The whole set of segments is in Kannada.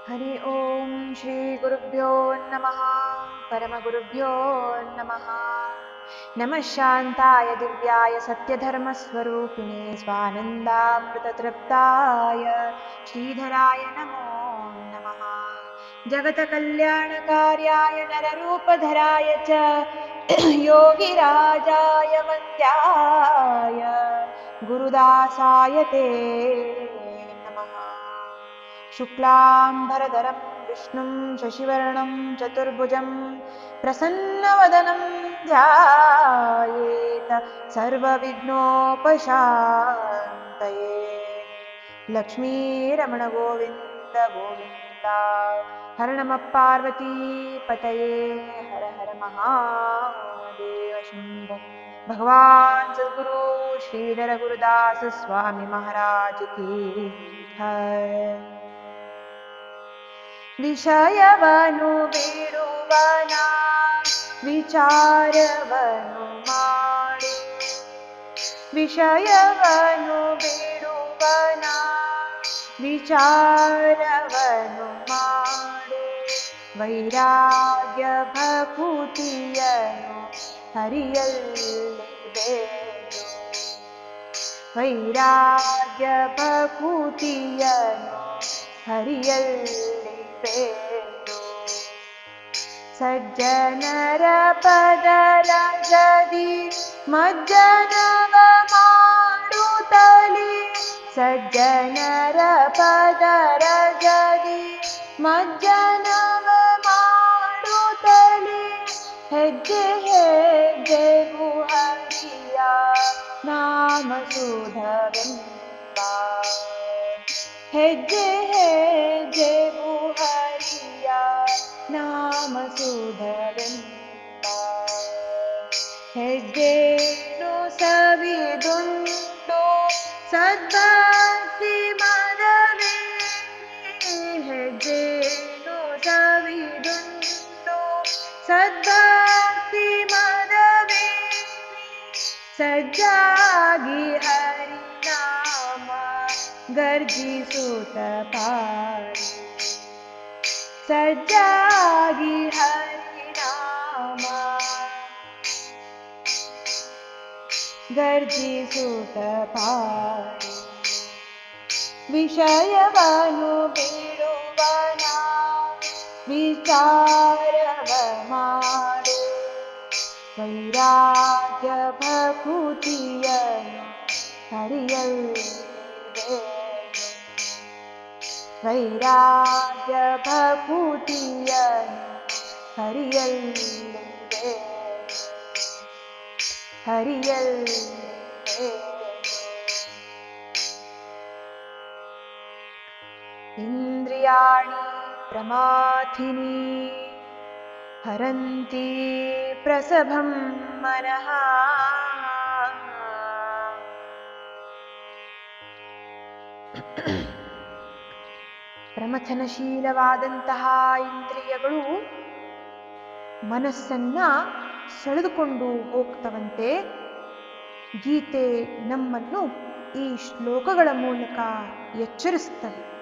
ಹರಿ ಓಂ ಶ್ರೀ ಗುರುಭ್ಯೋ ನಮಃ ಪರಮಗುರುಭ್ಯೋ ನಮಃ. ನಮಃ ಶಾಂತಾಯ ದಿವ್ಯಾಯ ಸತ್ಯಧರ್ಮಸ್ವರೂಪಿಣೆ ಸ್ವಾನಂದಾಮೃತತೃಪ್ತಾಯ ಶ್ರೀಧರಾಯ ನಮೋ ನಮಃ. ಜಗತ್ಕಲ್ಯಾಣಕಾರ್ಯಾಯ ನರರೂಪಧರಾಯ ಚ ಯೋಗಿರಾಜಾಯ ವಂದ್ಯಾಯ ಗುರುದಾಸಾಯ ತೇ ನಮಃ. ಶುಕ್ಲಾಂಬರಧರಂ ವಿಷ್ಣುಂ ಶಶಿವರ್ಣಂ ಚತುರ್ಭುಜಂ ಪ್ರಸನ್ನವದನಂ ಧ್ಯಾಯೇತ ಸರ್ವವಿಘ್ನೋಪಶಾಂತಯೇ. ಲಕ್ಷ್ಮೀರಮಣ ಗೋವಿಂದ ಗೋವಿಂದ. ಹರ ನಮಃ ಪಾರ್ವತೀ ಪತಯೇ. ಹರ ಹರ ಮಹಾದೇವ ಶಂಭೋ. ಭಗವಾನ್ ಸದ್ಗುರು ಶ್ರೀಧರ ಗುರುದಾಸ ಸ್ವಾಮಿ ಮಹಾರಾಜ್ ಕಿ ಜೈ. ವಿಷಯವನು ಬಿಡುವನ ವಿಚಾರವನು ಮಾಡು. ವಿಷಯವನು ಬಿಡುವನ ವಿಚಾರವನು ಮಾಡು. ವೈರಾಗ್ಯ ಭಕುತಿಯನು ಹರಿಯಲ್ಲಿ ಬೇಡು. ವೈರಾಗ್ಯ ಭಕುತಿಯನು ಹರಿಯಲ್ಲಿ ಬೇಡು. ಸಜ್ಜನರ ಪದರಜದಿ ಮಜ್ಜನವ ಮಾಡುತ್ತಲಿ. ಸಜ್ಜನರ ಪದರಜದಿ ಮಜ್ಜನವ ಮಾಡುತ್ತಲಿ. ಹೆಜ್ಜೆ ಹೆಜ್ಜೆಗೂ ಹರಿಯ ನಾಮ ಸುಧವೆಂಬ. ಹೆಜ್ಜೆ ಹೆಜ್ಜೆಗೂ ಹರಿಯ ನಾಮ ಸುಧವೆಂಬ. ಹೆಜ್ಜೆನು ಸವಿದುಂಟು ಸದ್ಭಕ್ತಿ ಮದವೇ. ಹೆಜ್ಜೆನು ಸವಿದುಂಟು ಸದ್ಭಕ್ತಿ ಮದವೇ. ಸಜ್ಜಾಗಿ ಹರಿನಾಮ ಗರ್ಜಿಸುತ್ತ ಪಾಡಿ. ಸಜ್ಜಾಗಿ ಹರಿನಾಮ ಗರ್ಜಿಸುತ್ತ ಪಾಡಿ. ವಿಷಯವನು ಬಿಡುವನ ವಿಚಾರವ ಮಾಡು. ವೈರಾಗ್ಯ ಭಕುತಿಯನು ಹರಿಯಲ್ಲಿ ಬೇಡು. ವೈರಾಗ್ಯ ಭಕುತಿಯನು ಹರಿಯಲ್ಲಿ ಬೇಡು. ಹರಿಯಲ್ಲಿ ಬೇಡು. ಇಂದ್ರಿಯಾಣಿ ಪ್ರಮಾಥಿನಿ ಹರಂತಿ ಪ್ರಸಭಂ ಮನಃ. ಪ್ರಮಥನಶೀಲವಾದಂತಹ ಇಂದ್ರಿಯಗಳು ಮನಸ್ಸನ್ನ ಸೆಳೆದುಕೊಂಡು ಹೋಗ್ತವಂತೆ. ಗೀತೆ ನಮ್ಮನ್ನು ಈ ಶ್ಲೋಕಗಳ ಮೂಲಕ ಎಚ್ಚರಿಸ್ತವೆ.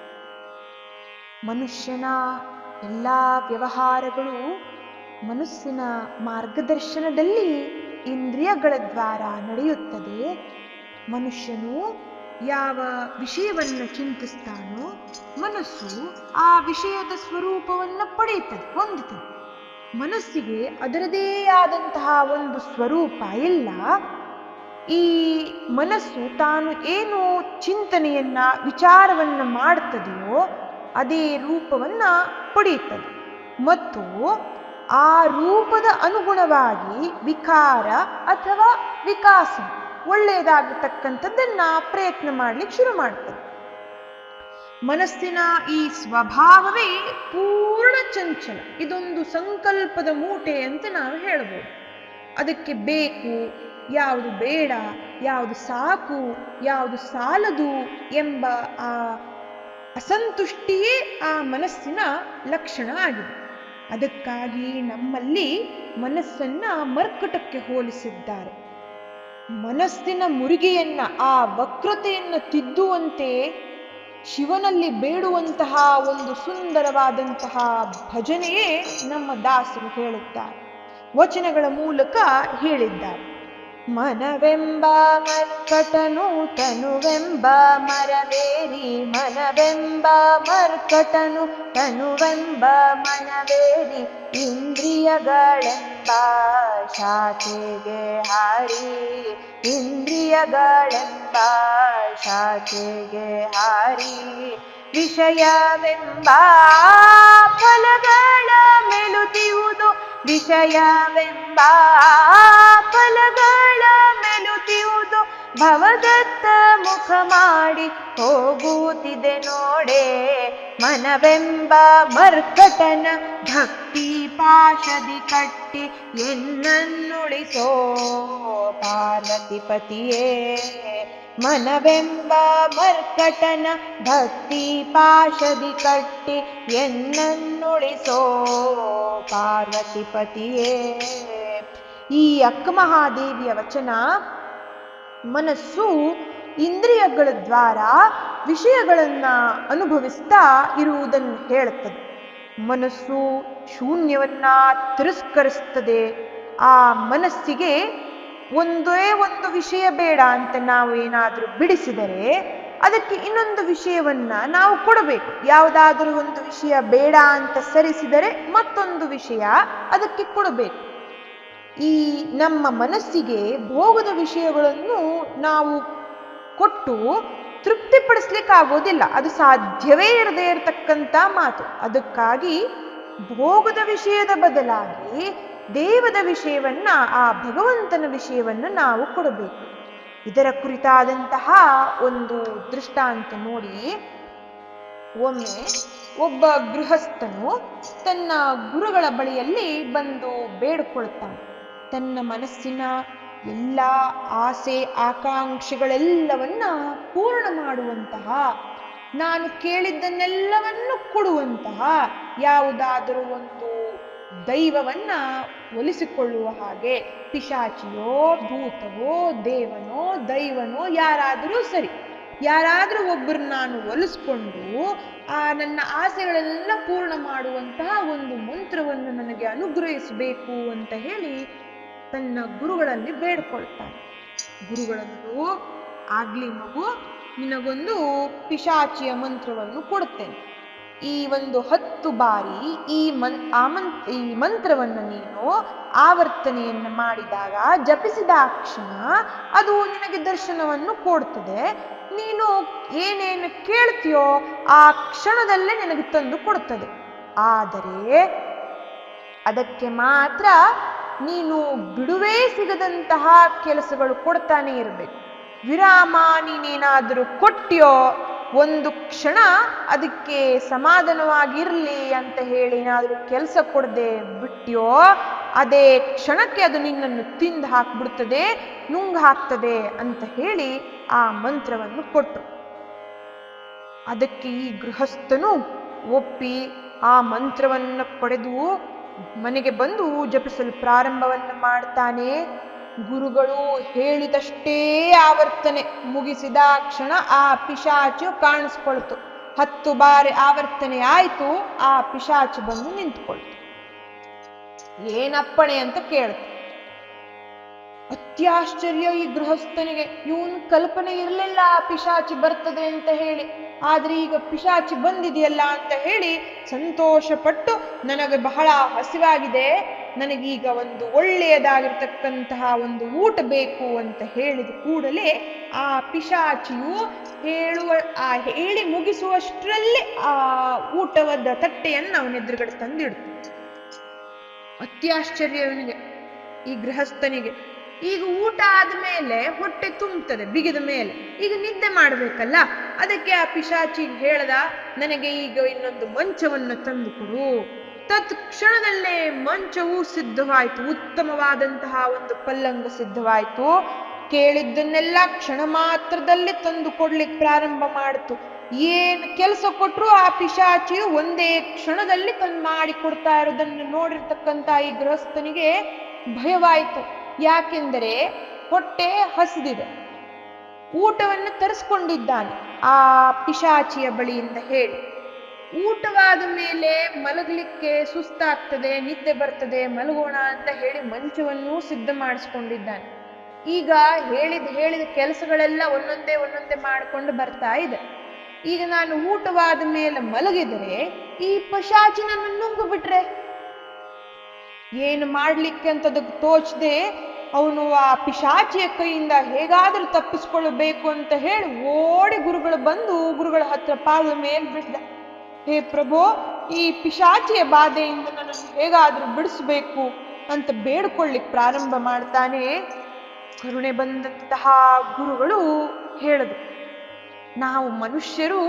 ಮನುಷ್ಯನ ಎಲ್ಲ ವ್ಯವಹಾರಗಳು ಮನಸ್ಸಿನ ಮಾರ್ಗದರ್ಶನದಲ್ಲಿ ಇಂದ್ರಿಯಗಳ ದ್ವಾರ ನಡೆಯುತ್ತದೆ. ಮನುಷ್ಯನು ಯಾವ ವಿಷಯವನ್ನು ಚಿಂತಿಸ್ತಾನೋ ಮನಸ್ಸು ಆ ವಿಷಯದ ಸ್ವರೂಪವನ್ನು ಪಡೆಯುತ್ತದೆ, ಹೊಂದುತ್ತದೆ. ಮನಸ್ಸಿಗೆ ಅದರದೇ ಆದಂತಹ ಒಂದು ಸ್ವರೂಪ ಇಲ್ಲ. ಈ ಮನಸ್ಸು ತಾನು ಏನು ಚಿಂತನೆಯನ್ನ ವಿಚಾರವನ್ನ ಮಾಡ್ತದೆಯೋ ಅದೇ ರೂಪವನ್ನ ಪಡೆಯುತ್ತದೆ ಮತ್ತು ಆ ರೂಪದ ಅನುಗುಣವಾಗಿ ವಿಕಾರ ಅಥವಾ ವಿಕಾಸ ಒಳ್ಳೆಯದಾಗತಕ್ಕಂಥದ್ದನ್ನ ಪ್ರಯತ್ನ ಮಾಡ್ಲಿಕ್ಕೆ ಶುರು ಮಾಡ್ತದೆ. ಮನಸ್ಸಿನ ಈ ಸ್ವಭಾವವೇ ಪೂರ್ಣ ಚಂಚಲ. ಇದೊಂದು ಸಂಕಲ್ಪದ ಮೂಟೆ ಅಂತ ನಾವು ಹೇಳ್ಬೋದು. ಅದಕ್ಕೆ ಬೇಕು, ಯಾವುದು ಬೇಡ, ಯಾವುದು ಸಾಕು, ಯಾವುದು ಸಾಲದು ಎಂಬ ಆ ಅಸಂತುಷ್ಟಿಯೇ ಆ ಮನಸ್ಸಿನ ಲಕ್ಷಣ ಆಗಿದೆ. ಅದಕ್ಕಾಗಿ ನಮ್ಮಲ್ಲಿ ಮನಸ್ಸನ್ನ ಮರ್ಕಟಕ್ಕೆ ಹೋಲಿಸಿದ್ದಾರೆ. ಮನಸ್ಸಿನ ಮುರಿಗೆಯನ್ನ, ಆ ವಕ್ರತೆಯನ್ನು ತಿದ್ದುವಂತೆ ಶಿವನಲ್ಲಿ ಬೇಡುವಂತಹ ಒಂದು ಸುಂದರವಾದಂತಹ ಭಜನೆಯೇ ನಮ್ಮ ದಾಸರು ಹೇಳುತ್ತಾರೆ, ವಚನಗಳ ಮೂಲಕ ಹೇಳಿದ್ದಾರೆ. ಮನವೆಂಬ ಮರ್ಕಟನು ತನುವೆಂಬ ಮರವೇರಿ, ಮನವೆಂಬ ಮರ್ಕಟನು ತನುವೆಂಬ ಮನವೇರಿ, ಇಂದ್ರಿಯಗಳೆಂಬ ಶಾಖೆಗೆ ಹಾರಿ, ಇಂದ್ರಿಯಗಳೆಂಬ ಶಾಖೆಗೆ ಹಾರಿ, ವಿಷಯವೆಂಬ ಫಲಗಳ ಮೆಲುತಿಯುವುದು, ವಿಷಯವೆಂಬ ಫಲಗಳ ಮೆಲುತಿಯುವುದು, ಭವದತ್ತ ಮುಖ ಮಾಡಿ ಹೋಗುತ್ತಿದೆ ನೋಡೆ, ಮನವೆಂಬ ಮರ್ಕಟನ ಭಕ್ತಿ ಪಾಶದಿ ಕಟ್ಟಿ ಎನ್ನನ್ನುಳಿಸೋ ಪಾರ್ವತಿಪತಿಯೇ, ಮನವೆಂಬ ಮರ್ಕಟನ ಭಕ್ತಿ ಪಾಶದಿ ಕಟ್ಟಿ ಎನ್ನನ್ನುಳಿಸೋ ಪಾರ್ವತಿಪತಿಯೇ. ಈ ಅಕ್ಕ ಮಹಾದೇವಿಯ ವಚನ ಮನಸ್ಸು ಇಂದ್ರಿಯಗಳ ದ್ವಾರ ವಿಷಯಗಳನ್ನ ಅನುಭವಿಸ್ತಾ ಇರುವುದನ್ನು ಹೇಳುತ್ತದೆ. ಮನಸ್ಸು ಶೂನ್ಯವನ್ನ ತಿರಸ್ಕರಿಸ್ತದೆ. ಆ ಮನಸ್ಸಿಗೆ ಒಂದೇ ಒಂದು ವಿಷಯ ಬೇಡ ಅಂತ ನಾವು ಏನಾದರೂ ಬಿಡಿಸಿದರೆ ಅದಕ್ಕೆ ಇನ್ನೊಂದು ವಿಷಯವನ್ನ ನಾವು ಕೊಡಬೇಕು. ಯಾವುದಾದರೂ ಒಂದು ವಿಷಯ ಬೇಡ ಅಂತ ಸರಿಸಿದರೆ ಮತ್ತೊಂದು ವಿಷಯ ಅದಕ್ಕೆ ಕೊಡಬೇಕು. ಈ ನಮ್ಮ ಮನಸ್ಸಿಗೆ ಭೋಗದ ವಿಷಯಗಳನ್ನು ನಾವು ಕೊಟ್ಟು ತೃಪ್ತಿಪಡಿಸ್ಲಿಕ್ಕಾಗೋದಿಲ್ಲ, ಅದು ಸಾಧ್ಯವೇ ಇರದೇ ಇರತಕ್ಕಂಥ ಮಾತು. ಅದಕ್ಕಾಗಿ ಭೋಗದ ವಿಷಯದ ಬದಲಾಗಿ ದೇವದ ವಿಷಯವನ್ನ, ಆ ಭಗವಂತನ ವಿಷಯವನ್ನ ನಾವು ಕೊಡಬೇಕು. ಇದರ ಕುರಿತಾದಂತಹ ಒಂದು ದೃಷ್ಟಾಂತ ನೋಡಿ. ಒಮ್ಮೆ ಒಬ್ಬ ಗೃಹಸ್ಥನು ತನ್ನ ಗುರುಗಳ ಬಳಿಯಲ್ಲಿ ಬಂದು ಬೇಡಿಕೊಳ್ತಾನೆ. ತನ್ನ ಮನಸ್ಸಿನ ಎಲ್ಲ ಆಸೆ ಆಕಾಂಕ್ಷೆಗಳೆಲ್ಲವನ್ನ ಪೂರ್ಣ ಮಾಡುವಂತಹ, ನಾನು ಕೇಳಿದ್ದನ್ನೆಲ್ಲವನ್ನು ಕೊಡುವಂತಹ ಯಾವುದಾದರೂ ಒಂದು ದೈವವನ್ನ ಒಲಿಸಿಕೊಳ್ಳುವ ಹಾಗೆ, ಪಿಶಾಚಿಯೋ ಭೂತವೋ ದೇವನೋ ದೈವನೋ ಯಾರಾದರೂ ಸರಿ, ಯಾರಾದರೂ ಒಬ್ಬರು ನಾನು ಒಲಿಸ್ಕೊಂಡು ಆ ನನ್ನ ಆಸೆಗಳೆಲ್ಲ ಪೂರ್ಣ ಮಾಡುವಂತಹ ಒಂದು ಮಂತ್ರವನ್ನು ನನಗೆ ಅನುಗ್ರಹಿಸಬೇಕು ಅಂತ ಹೇಳಿ ತನ್ನ ಗುರುಗಳಲ್ಲಿ ಬೇಡ್ಕೊಳ್ತಾನೆ. ಗುರುಗಳಂದು, ಆಗ್ಲಿ ಮಗು, ನಿನಗೊಂದು ಪಿಶಾಚಿಯ ಮಂತ್ರವನ್ನು ಕೊಡುತ್ತೇನೆ. ಈ ಒಂದು 10 ಬಾರಿ ಈ ಮಂತ್ರವನ್ನು ನೀನು ಆವರ್ತನೆಯನ್ನು ಮಾಡಿದಾಗ, ಜಪಿಸಿದ ಕ್ಷಣ ಅದು ನಿನಗೆ ದರ್ಶನವನ್ನು ಕೊಡ್ತದೆ. ನೀನು ಏನೇನು ಕೇಳ್ತೀಯೋ ಆ ಕ್ಷಣದಲ್ಲೇ ನಿನಗೆ ತಂದು ಕೊಡ್ತದೆ. ಆದರೆ ಅದಕ್ಕೆ ಮಾತ್ರ ನೀನು ಬಿಡುವೇ ಸಿಗದಂತಹ ಕೆಲಸಗಳು ಕೊಡ್ತಾನೆ ಇರಬೇಕು. ವಿರಾಮ ನೀನೇನಾದರೂ ಕೊಟ್ಟಿಯೋ, ಒಂದು ಕ್ಷಣ ಅದಕ್ಕೆ ಸಮಾಧಾನವಾಗಿರ್ಲಿ ಅಂತ ಹೇಳಿ ಏನಾದರೂ ಕೆಲಸ ಕೊಡದೆ ಬಿಟ್ಟಿಯೋ, ಅದೇ ಕ್ಷಣಕ್ಕೆ ಅದು ನಿನ್ನನ್ನು ತಿಂದು ಹಾಕ್ಬಿಡ್ತದೆ, ನುಂಗ್ ಹಾಕ್ತದೆ ಅಂತ ಹೇಳಿ ಆ ಮಂತ್ರವನ್ನು ಕೊಟ್ಟರು. ಅದಕ್ಕೆ ಈ ಗೃಹಸ್ಥನು ಒಪ್ಪಿ ಆ ಮಂತ್ರವನ್ನು ಪಡೆದು ಮನೆಗೆ ಬಂದು ಜಪಿಸಲು ಪ್ರಾರಂಭವನ್ನು ಮಾಡ್ತಾನೆ. ಗುರುಗಳು ಹೇಳಿದಷ್ಟೇ ಆವರ್ತನೆ ಮುಗಿಸಿದ ಕ್ಷಣ ಆ ಪಿಶಾಚು ಕಾಣಿಸ್ಕೊಳ್ತು. 10 ಬಾರಿ ಆವರ್ತನೆ ಆಯ್ತು, ಆ ಪಿಶಾಚು ಬಂದು ನಿಂತ್ಕೊಳ್ತು. ಏನಪ್ಪಣೆ ಅಂತ ಕೇಳ್ತು. ಅತ್ಯಾಶ್ಚರ್ಯ ಈ ಗೃಹಸ್ಥನಿಗೆ. ಇವನು ಕಲ್ಪನೆ ಇರಲಿಲ್ಲ ಆ ಪಿಶಾಚಿ ಬರ್ತದೆ ಅಂತ ಹೇಳಿ. ಆದ್ರೆ ಈಗ ಪಿಶಾಚಿ ಬಂದಿದೆಯಲ್ಲ ಅಂತ ಹೇಳಿ ಸಂತೋಷ ಪಟ್ಟು, ನನಗೆ ಬಹಳ ಹಸಿವಾಗಿದೆ, ನನಗೀಗ ಒಂದು ಒಳ್ಳೆಯದಾಗಿರ್ತಕ್ಕಂತಹ ಒಂದು ಊಟ ಬೇಕು ಅಂತ ಹೇಳಿದ ಕೂಡಲೇ ಆ ಪಿಶಾಚಿಯು ಹೇಳಿ ಮುಗಿಸುವಷ್ಟರಲ್ಲಿ ಆ ಊಟವಾದ ತಟ್ಟೆಯನ್ನು ಅವನ ಎದುರುಗಡೆ ತಂದಿಡ್ತು. ಅತ್ಯಾಶ್ಚರ್ಯ ಇವನಿಗೆ, ಈ ಗೃಹಸ್ಥನಿಗೆ. ಈಗ ಊಟ ಆದ್ಮೇಲೆ ಹೊಟ್ಟೆ ತುಂಬುತ್ತದೆ ಬಿಗಿದ ಮೇಲೆ, ಈಗ ನಿದ್ದೆ ಮಾಡಬೇಕಲ್ಲ. ಅದಕ್ಕೆ ಆ ಪಿಶಾಚಿಗೆ ಹೇಳ್ದ, ನನಗೆ ಈಗ ಇನ್ನೊಂದು ಮಂಚವನ್ನು ತಂದು ಕೊಡು. ತತ್ಕ್ಷಣದಲ್ಲೇ ಮಂಚವು ಸಿದ್ಧವಾಯಿತು. ಉತ್ತಮವಾದಂತಹ ಒಂದು ಪಲ್ಲಂಗ ಸಿದ್ಧವಾಯಿತು. ಕೇಳಿದ್ದನ್ನೆಲ್ಲ ಕ್ಷಣ ಮಾತ್ರದಲ್ಲಿ ತಂದು ಕೊಡ್ಲಿಕ್ಕೆ ಪ್ರಾರಂಭ ಮಾಡಿತು. ಏನ್ ಕೆಲಸ ಕೊಟ್ರು ಆ ಪಿಶಾಚಿಯು ಒಂದೇ ಕ್ಷಣದಲ್ಲಿ ತಂದು ಮಾಡಿ ಕೊಡ್ತಾ ಇರೋದನ್ನು ನೋಡಿರ್ತಕ್ಕಂಥ ಈ ಗೃಹಸ್ಥನಿಗೆ ಭಯವಾಯಿತು. ಯಾಕೆಂದರೆ ಹೊಟ್ಟೆ ಹಸಿದಿದೆ. ಊಟವನ್ನು ತರಿಸ್ಕೊಂಡಿದ್ದಾನೆ ಆ ಪಿಶಾಚಿಯ ಬಳಿಯಿಂದ ಹೇಳಿ. ಊಟವಾದ ಮೇಲೆ ಮಲಗಲಿಕ್ಕೆ ಸುಸ್ತಾಗ್ತದೆ, ನಿದ್ದೆ ಬರ್ತದೆ, ಮಲಗೋಣ ಅಂತ ಹೇಳಿ ಮಂಚವನ್ನು ಸಿದ್ಧ ಮಾಡಿಸ್ಕೊಂಡಿದ್ದಾನೆ. ಈಗ ಹೇಳಿದ ಕೆಲಸಗಳೆಲ್ಲ ಒಂದೊಂದೇ ಮಾಡ್ಕೊಂಡು ಬರ್ತಾ ಇದೆ. ಈಗ ನಾನು ಊಟವಾದ ಮೇಲೆ ಮಲಗಿದರೆ ಈ ಪಿಶಾಚಿ ನನ್ನ ನುಂಗು ಬಿಟ್ರೆ ಏನು ಮಾಡ್ಲಿಕ್ಕೆ ಅಂತದಕ್ಕೆ ತೋಚದೆ ಅವನು ಆ ಪಿಶಾಚಿಯ ಕೈಯಿಂದ ಹೇಗಾದ್ರೂ ತಪ್ಪಿಸ್ಕೊಳ್ಬೇಕು ಅಂತ ಹೇಳಿ ಓಡಿ ಗುರುಗಳು ಬಂದು ಗುರುಗಳ ಹತ್ರ ಪಾದ ಮೇಲೆ ಬಿಟ್ಟ. ಹೇ ಪ್ರಭು, ಈ ಪಿಶಾಚಿಯ ಬಾಧೆಯಿಂದ ನನ್ನನ್ನು ಹೇಗಾದ್ರೂ ಬಿಡಿಸ್ಬೇಕು ಅಂತ ಬೇಡ್ಕೊಳ್ಳಿಕ್ ಪ್ರಾರಂಭ ಮಾಡ್ತಾನೆ. ಕರುಣೆ ಬಂದಂತಹ ಗುರುಗಳು ಹೇಳಿದ್ರು, ನಾವು ಮನುಷ್ಯರು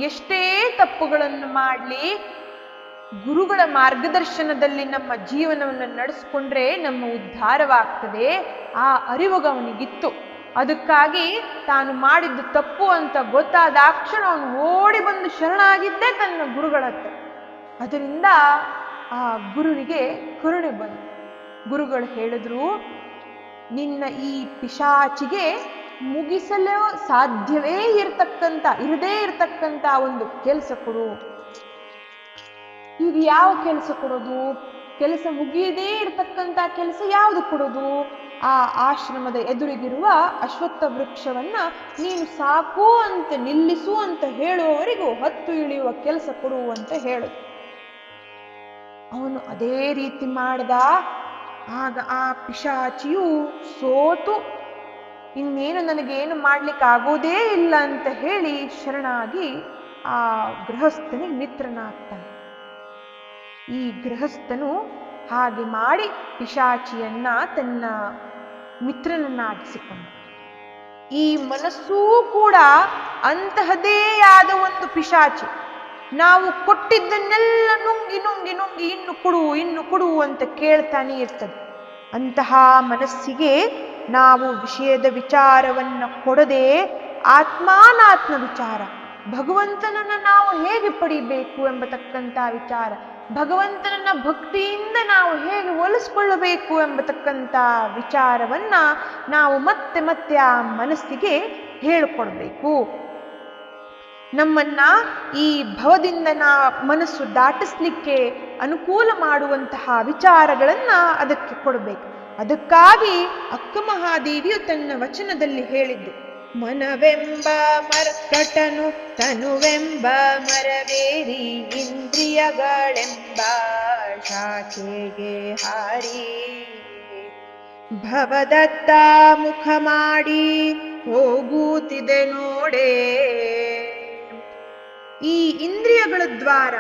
ಎಷ್ಟೇ ತಪ್ಪುಗಳನ್ನು ಮಾಡಲಿ ಗುರುಗಳ ಮಾರ್ಗದರ್ಶನದಲ್ಲಿ ನಮ್ಮ ಜೀವನವನ್ನು ನಡೆಸ್ಕೊಂಡ್ರೆ ನಮ್ಮ ಉದ್ಧಾರವಾಗ್ತದೆ. ಆ ಅರಿವಾಗ ಅವನಿಗಿತ್ತು. ಅದಕ್ಕಾಗಿ ತಾನು ಮಾಡಿದ್ದು ತಪ್ಪು ಅಂತ ಗೊತ್ತಾದಾಕ್ಷಣ ಅವನು ಓಡಿ ಬಂದು ಶರಣಾಗಿದ್ದೇ ತನ್ನ ಗುರುಗಳ ಹತ್ರ. ಅದರಿಂದ ಆ ಗುರುವಿಗೆ ಕರುಣೆ ಬಂತು. ಗುರುಗಳು ಹೇಳಿದ್ರು, ನಿನ್ನ ಈ ಪಿಶಾಚಿಗೆ ಮುಗಿಸಲು ಸಾಧ್ಯವೇ ಇರದೇ ಇರತಕ್ಕಂತ ಒಂದು ಕೆಲಸ ಕೊಡು. ಈಗ ಯಾವ ಕೆಲಸ ಕೊಡೋದು? ಕೆಲಸ ಮುಗಿಯದೇ ಇರತಕ್ಕಂತ ಕೆಲಸ ಯಾವುದು ಕೊಡೋದು? ಆ ಆಶ್ರಮದ ಎದುರಿಗಿರುವ ಅಶ್ವತ್ಥ ವೃಕ್ಷವನ್ನ ನೀನು ಸಾಕು ಅಂತ ನಿಲ್ಲಿಸು ಅಂತ ಹೇಳುವವರೆಗೂ ಹತ್ತು ಇಳಿಯುವ ಕೆಲಸ ಕೊಡು ಅಂತ ಹೇಳು. ಅವನು ಅದೇ ರೀತಿ ಮಾಡ್ದ. ಆಗ ಆ ಪಿಶಾಚಿಯು ಸೋತು ಇನ್ನೇನು ನನಗೇನು ಮಾಡ್ಲಿಕ್ಕೆ ಆಗೋದೇ ಇಲ್ಲ ಅಂತ ಹೇಳಿ ಶರಣಾಗಿ ಆ ಗೃಹಸ್ಥನಿಗೆ ಮಿತ್ರನಾಗ್ತಾನೆ. ಈ ಗೃಹಸ್ಥನು ಹಾಗೆ ಮಾಡಿ ಪಿಶಾಚಿಯನ್ನ ತನ್ನ ಮಿತ್ರನನ್ನಾಗಿಸಿಕೊಂಡ. ಈ ಮನಸ್ಸೂ ಕೂಡ ಅಂತಹದೇ ಆದ ಒಂದು ಪಿಶಾಚಿ. ನಾವು ಕೊಟ್ಟಿದ್ದನ್ನೆಲ್ಲ ನುಂಗಿ ನುಂಗಿ ನುಂಗಿ ಇನ್ನು ಕೊಡು ಅಂತ ಕೇಳ್ತಾನೆ ಇರ್ತದೆ. ಅಂತಹ ಮನಸ್ಸಿಗೆ ನಾವು ವಿಷಯದ ವಿಚಾರವನ್ನ ಕೊಡದೆ ಆತ್ಮಾನಾತ್ಮ ವಿಚಾರ, ಭಗವಂತನನ್ನ ನಾವು ಹೇಗೆ ಪಡಿಬೇಕು ಎಂಬತಕ್ಕಂಥ ವಿಚಾರ, ಭಗವಂತನನ್ನ ಭಕ್ತಿಯಿಂದ ನಾವು ಹೇಗೆ ಒಲಿಸ್ಕೊಳ್ಳಬೇಕು ಎಂಬತಕ್ಕಂಥ ವಿಚಾರವನ್ನ ನಾವು ಮತ್ತೆ ಮತ್ತೆ ಆ ಮನಸ್ಸಿಗೆ ಹೇಳಿಕೊಡ್ಬೇಕು. ನಮ್ಮನ್ನ ಈ ಭವದಿಂದ ಮನಸ್ಸು ದಾಟಿಸ್ಲಿಕ್ಕೆ ಅನುಕೂಲ ಮಾಡುವಂತಹ ವಿಚಾರಗಳನ್ನ ಅದಕ್ಕೆ ಕೊಡಬೇಕು. ಅದಕ್ಕಾಗಿ ಅಕ್ಕ ಮಹಾದೇವಿಯು ತನ್ನ ವಚನದಲ್ಲಿ ಹೇಳಿದ್ದು, ಮನವೆಂಬ ಮರ್ಕಟನು ತನುವೆಂಬ ಮರವೇರಿ ಇಂದ್ರಿಯಗಳೆಂಬ ಶಾಖೆಗೆ ಹಾರಿ ಭವದತ್ತ ಮುಖ ಮಾಡಿ ಹೋಗುತ್ತಿದೆ ನೋಡೆ. ಈ ಇಂದ್ರಿಯಗಳ ದ್ವಾರ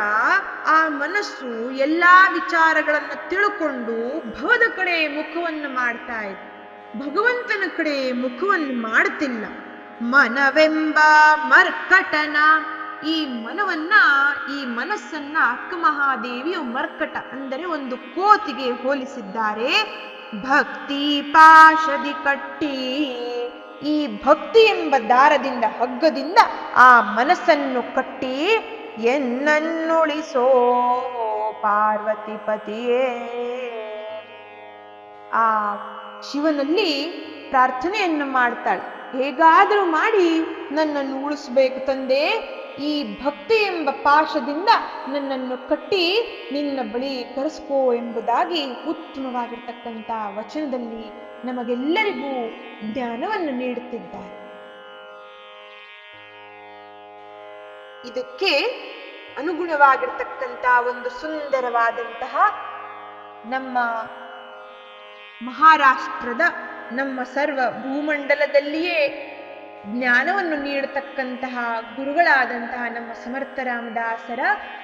ಆ ಮನಸ್ಸು ಎಲ್ಲಾ ವಿಚಾರಗಳನ್ನು ತಿಳ್ಕೊಂಡು ಭವದ ಕಡೆ ಮುಖವನ್ನು ಮಾಡ್ತಾ ಇದೆ, ಭಗವಂತನ ಕಡೆ ಮುಖವನ್ನು ಮಾಡುತ್ತಿಲ್ಲ. ಮನವೆಂಬ ಮರ್ಕಟನ, ಈ ಈ ಮನಸ್ಸನ್ನ ಅಕ್ಕ ಮಹಾದೇವಿಯು ಮರ್ಕಟ ಅಂದರೆ ಒಂದು ಕೋತಿಗೆ ಹೋಲಿಸಿದ್ದಾರೆ. ಭಕ್ತಿ ಪಾಶದಿ ಕಟ್ಟಿ, ಈ ಭಕ್ತಿ ಎಂಬ ದಾರದಿಂದ ಹಗ್ಗದಿಂದ ಆ ಮನಸ್ಸನ್ನು ಕಟ್ಟಿ ಎನ್ನನ್ನುಳಿಸೋ ಪಾರ್ವತಿ ಪತಿಯೇ. ಆ ಶಿವನಲ್ಲಿ ಪ್ರಾರ್ಥನೆಯನ್ನು ಮಾಡ್ತಾಳೆ, ಹೇಗಾದರೂ ಮಾಡಿ ನನ್ನನ್ನು ಉಳಿಸ್ಬೇಕು ತಂದೆ, ಈ ಭಕ್ತಿ ಎಂಬ ಪಾಶದಿಂದ ನನ್ನನ್ನು ಕಟ್ಟಿ ನಿನ್ನ ಬಳಿ ಕರೆಸ್ಕೋ ಎಂಬುದಾಗಿ ಉತ್ತಮವಾಗಿರ್ತಕ್ಕಂಥ ವಚನದಲ್ಲಿ ನಮಗೆಲ್ಲರಿಗೂ ಜ್ಞಾನವನ್ನು ನೀಡುತ್ತಿದ್ದಾರೆ. ಇದಕ್ಕೆ ಅನುಗುಣವಾಗಿರ್ತಕ್ಕಂಥ ಒಂದು ಸುಂದರವಾದಂತಹ ನಮ್ಮ ಮಹಾರಾಷ್ಟ್ರದ ನಮ್ಮ ಸರ್ವ ಭೂಮಂಡಲದಲ್ಲಿಯೇ ಜ್ಞಾನವನ್ನು ನೀಡತಕ್ಕಂತಹ ಗುರುಗಳಾದಂತಹ ನಮ್ಮ ಸಮರ್ಥ ರಾಮದಾಸರ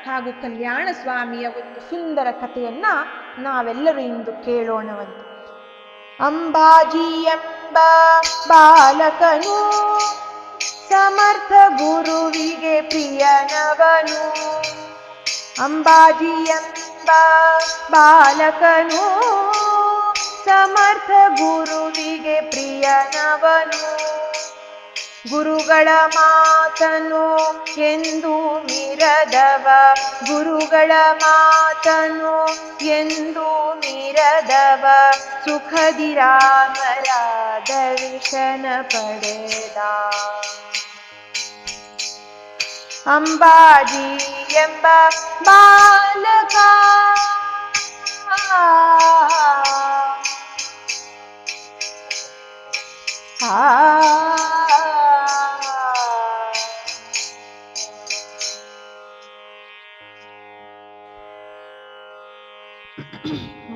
ಹಾಗೂ ಕಲ್ಯಾಣ ಸ್ವಾಮಿಯ ಒಂದು ಸುಂದರ ಕಥೆಯನ್ನ ನಾವೆಲ್ಲರೂ ಇಂದು ಕೇಳೋಣವಂತೆ. ಅಂಬಾಜಿ ಎಂಬ ಬಾಲಕನು ಸಮರ್ಥ ಗುರುವಿಗೆ ಪ್ರಿಯನವನು. ಅಂಬಾಜಿ ಎಂಬ ಬಾಲಕನು ಸಮರ್ಥ ಗುರುವಿಗೆ ಪ್ರಿಯನವನು. ಗುರುಗಳ ಮಾತನು ಎಂದು ಮಿರದವ, ಗುರುಗಳ ಮಾತನು ಎಂದು ಮಿರದವ, ಸುಖದಿ ರಾಮರ ದರ್ಶನ ಪಡೆದ. ಅಂಬಾಜಿ ಎಂಬ ಬಾಲಕ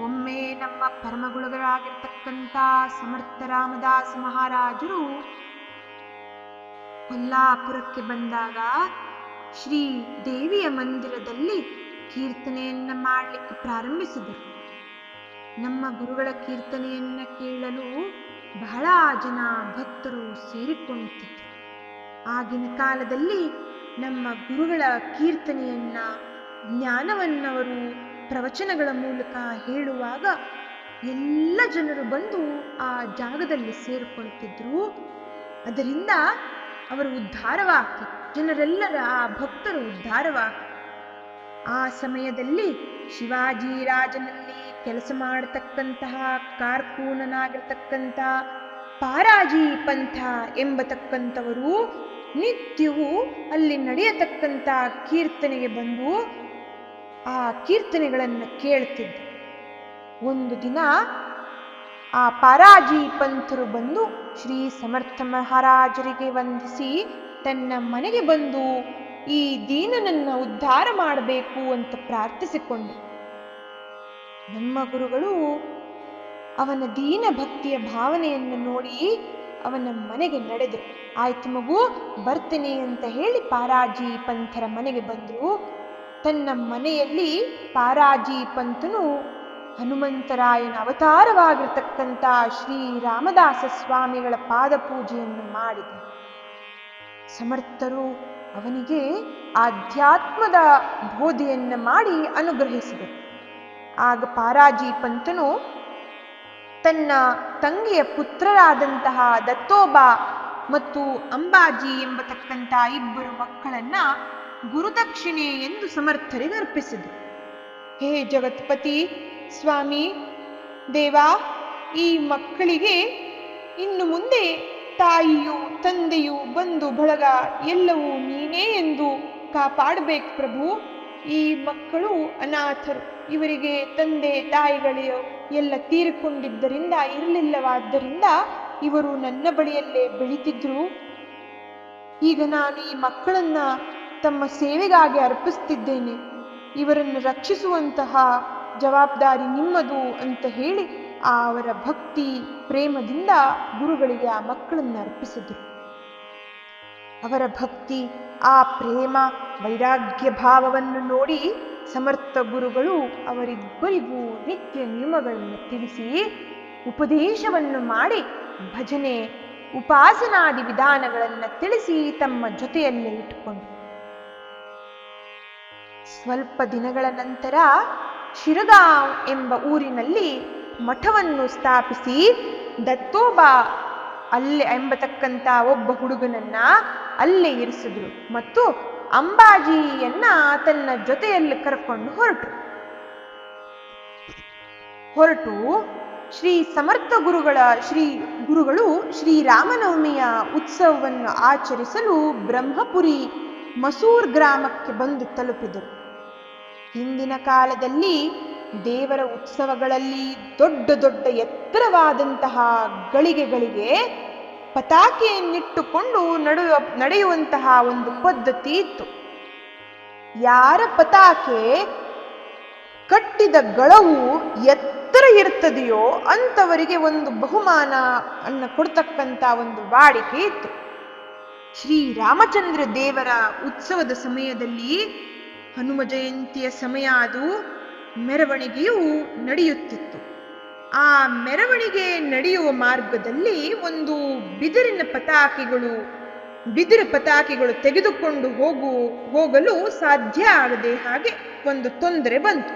ಒಮ್ಮೆ ನಮ್ಮ ಪರಮಗುಳುಗಳಾಗಿರ್ತಕ್ಕಂಥ ಸಮರ್ಥ ರಾಮದಾಸ ಮಹಾರಾಜರು ಕೊಲ್ಲಾಪುರಕ್ಕೆ ಬಂದಾಗ ಶ್ರೀ ದೇವಿಯ ಮಂದಿರದಲ್ಲಿ ಕೀರ್ತನೆಯನ್ನ ಮಾಡಲಿಕ್ಕೆ ಪ್ರಾರಂಭಿಸಿದರು. ನಮ್ಮ ಗುರುಗಳ ಕೀರ್ತನೆಯನ್ನ ಕೇಳಲು ಬಹಳ ಜನ ಭಕ್ತರು ಸೇರಿಕೊಳ್ಳುತ್ತಿದ್ದರು. ಆಗಿನ ಕಾಲದಲ್ಲಿ ನಮ್ಮ ಗುರುಗಳ ಕೀರ್ತನೆಯನ್ನ, ಜ್ಞಾನವನ್ನವರು ಪ್ರವಚನಗಳ ಮೂಲಕ ಹೇಳುವಾಗ ಎಲ್ಲ ಜನರು ಬಂದು ಆ ಜಾಗದಲ್ಲಿ ಸೇರಿಕೊಳ್ಳುತ್ತಿದ್ರು. ಅದರಿಂದ ಅವರು ಉದ್ಧಾರವಾಗ್ತಿದ್ರು, ಜನರೆಲ್ಲರ ಆ ಭಕ್ತರು ಉದ್ಧಾರವಾಗ್ತಿದ್ರು. ಆ ಸಮಯದಲ್ಲಿ ಶಿವಾಜಿ ರಾಜನಲ್ಲಿ ಕೆಲಸ ಮಾಡತಕ್ಕಂತಹ ಕಾರ್ಕೂನನಾಗಿರ್ತಕ್ಕಂಥ ಪಾರಾಜಿ ಪಂಥ ಎಂಬತಕ್ಕಂಥವರು ನಿತ್ಯವೂ ಅಲ್ಲಿ ನಡೆಯತಕ್ಕಂಥ ಕೀರ್ತನೆಗೆ ಬಂದು ಆ ಕೀರ್ತನೆಗಳನ್ನು ಕೇಳ್ತಿದ್ದ. ಒಂದು ದಿನ ಆ ಪಾರಾಜಿ ಪಂಥರು ಬಂದು ಶ್ರೀ ಸಮರ್ಥ ಮಹಾರಾಜರಿಗೆ ವಂದಿಸಿ ತನ್ನ ಮನೆಗೆ ಬಂದು ಈ ದೀನನನ್ನ ಉದ್ಧಾರ ಮಾಡಬೇಕು ಅಂತ ಪ್ರಾರ್ಥಿಸಿಕೊಂಡು, ನಮ್ಮ ಗುರುಗಳು ಅವನ ದೀನ ಭಕ್ತಿಯ ಭಾವನೆಯನ್ನು ನೋಡಿ ಅವನ ಮನೆಗೆ ನಡೆದರು. ಆಯ್ತು ಮಗು, ಬರ್ತೇನೆ ಅಂತ ಹೇಳಿ ಪಾರಾಜಿ ಪಂಥರ ಮನೆಗೆ ಬಂದರು. ತನ್ನ ಮನೆಯಲ್ಲಿ ಪಾರಾಜಿ ಪಂಥನು ಹನುಮಂತರಾಯನ ಅವತಾರವಾಗಿರ್ತಕ್ಕಂಥ ಶ್ರೀ ರಾಮದಾಸ ಸ್ವಾಮಿಗಳ ಪಾದಪೂಜೆಯನ್ನು ಮಾಡಿದ. ಸಮರ್ಥರು ಅವನಿಗೆ ಆಧ್ಯಾತ್ಮದ ಬೋಧೆಯನ್ನು ಮಾಡಿ ಅನುಗ್ರಹಿಸಿದರು. ಆಗ ಪಾರಾಜಿ ಪಂಥನು ತನ್ನ ತಂಗಿಯ ಪುತ್ರರಾದಂತಹ ದತ್ತೋಬಾ ಮತ್ತು ಅಂಬಾಜಿ ಎಂಬತಕ್ಕಂಥ ಇಬ್ಬರು ಮಕ್ಕಳನ್ನ ಗುರುದಕ್ಷಿಣೆ ಎಂದು ಸಮರ್ಥರಿಗೆ ಅರ್ಪಿಸಿದರು. ಹೇ ಜಗತ್ಪತಿ ಸ್ವಾಮಿ ದೇವಾ, ಈ ಮಕ್ಕಳಿಗೆ ಇನ್ನು ಮುಂದೆ ತಾಯಿಯು ತಂದೆಯು ಬಂಧು ಬಳಗ ಎಲ್ಲವೂ ನೀನೇ ಎಂದು ಕಾಪಾಡಬೇಕು ಪ್ರಭು. ಈ ಮಕ್ಕಳು ಅನಾಥರು, ಇವರಿಗೆ ತಂದೆ ತಾಯಿಗಳು ಎಲ್ಲ ತೀರಿಕೊಂಡಿದ್ದರಿಂದ ಇರಲಿಲ್ಲವಾದ್ದರಿಂದ ಇವರು ನನ್ನ ಬಳಿಯಲ್ಲೇ ಬೆಳೀತಿದ್ರು. ಈಗ ನಾನು ಈ ಮಕ್ಕಳನ್ನ ತಮ್ಮ ಸೇವೆಗಾಗಿ ಅರ್ಪಿಸ್ತಿದ್ದೇನೆ, ಇವರನ್ನು ರಕ್ಷಿಸುವಂತಹ ಜವಾಬ್ದಾರಿ ನಿಮ್ಮದು ಅಂತ ಹೇಳಿ ಅವರ ಭಕ್ತಿ ಪ್ರೇಮದಿಂದ ಗುರುಗಳಿಗೆ ಆ ಮಕ್ಕಳನ್ನು ಅರ್ಪಿಸಿದರು. ಅವರ ಭಕ್ತಿ, ಆ ಪ್ರೇಮ, ವೈರಾಗ್ಯ ಭಾವವನ್ನು ನೋಡಿ ಸಮರ್ಥ ಗುರುಗಳು ಅವರಿಬ್ಬರಿಗೂ ನಿತ್ಯ ನಿಯಮಗಳನ್ನು ತಿಳಿಸಿ ಉಪದೇಶವನ್ನು ಮಾಡಿ ಭಜನೆ ಉಪಾಸನಾದಿ ವಿಧಾನಗಳನ್ನು ತಿಳಿಸಿ ತಮ್ಮ ಜೊತೆಯಲ್ಲೇ ಇಟ್ಟುಕೊಂಡು ಸ್ವಲ್ಪ ದಿನಗಳ ನಂತರ ಶಿರಗಾಂವ್ ಎಂಬ ಊರಿನಲ್ಲಿ ಮಠವನ್ನು ಸ್ಥಾಪಿಸಿ ದತ್ತೋಬಾ ಅಲ್ಲೇ ಎಂಬತಕ್ಕಂಥ ಒಬ್ಬ ಹುಡುಗನನ್ನ ಅಲ್ಲೇ ಇರಿಸಿದ್ರು ಮತ್ತು ಅಂಬಾಜಿಯನ್ನ ತನ್ನ ಜೊತೆಯಲ್ಲಿ ಕರ್ಕೊಂಡು ಹೊರಟು ಶ್ರೀ ಸಮರ್ಥ ಗುರುಗಳು ಶ್ರೀರಾಮನವಮಿಯ ಉತ್ಸವವನ್ನು ಆಚರಿಸಲು ಬ್ರಹ್ಮಪುರಿ ಮಸೂರ್ ಗ್ರಾಮಕ್ಕೆ ಬಂದು ತಲುಪಿದರು. ಹಿಂದಿನ ಕಾಲದಲ್ಲಿ ದೇವರ ಉತ್ಸವಗಳಲ್ಲಿ ದೊಡ್ಡ ದೊಡ್ಡ ಎತ್ತರವಾದಂತಹ ಗಳಿಗೆಗಳಿಗೆ ಪತಾಕೆಯನ್ನಿಟ್ಟುಕೊಂಡು ನಡೆಯುವಂತಹ ಒಂದು ಪದ್ಧತಿ ಇತ್ತು. ಯಾರ ಪತಾಕೆ ಕಟ್ಟಿದ ಗಳವು ಎತ್ತರ ಇರ್ತದೆಯೋ ಅಂಥವರಿಗೆ ಒಂದು ಬಹುಮಾನ ಅನ್ನು ಕೊಡ್ತಕ್ಕಂಥ ಒಂದು ವಾಡಿಕೆ ಇತ್ತು. ಶ್ರೀರಾಮಚಂದ್ರ ದೇವರ ಉತ್ಸವದ ಸಮಯದಲ್ಲಿ ಹನುಮ ಜಯಂತಿಯ ಸಮಯ ಅದು ಮೆರವಣಿಗೆಯು ನಡೆಯುತ್ತಿತ್ತು. ಆ ಮೆರವಣಿಗೆ ನಡೆಯುವ ಮಾರ್ಗದಲ್ಲಿ ಒಂದು ಬಿದಿರು ಪತಾಕೆಗಳು ತೆಗೆದುಕೊಂಡು ಹೋಗಲು ಸಾಧ್ಯ ಆಗದೆ ಹಾಗೆ ಒಂದು ತೊಂದರೆ ಬಂತು.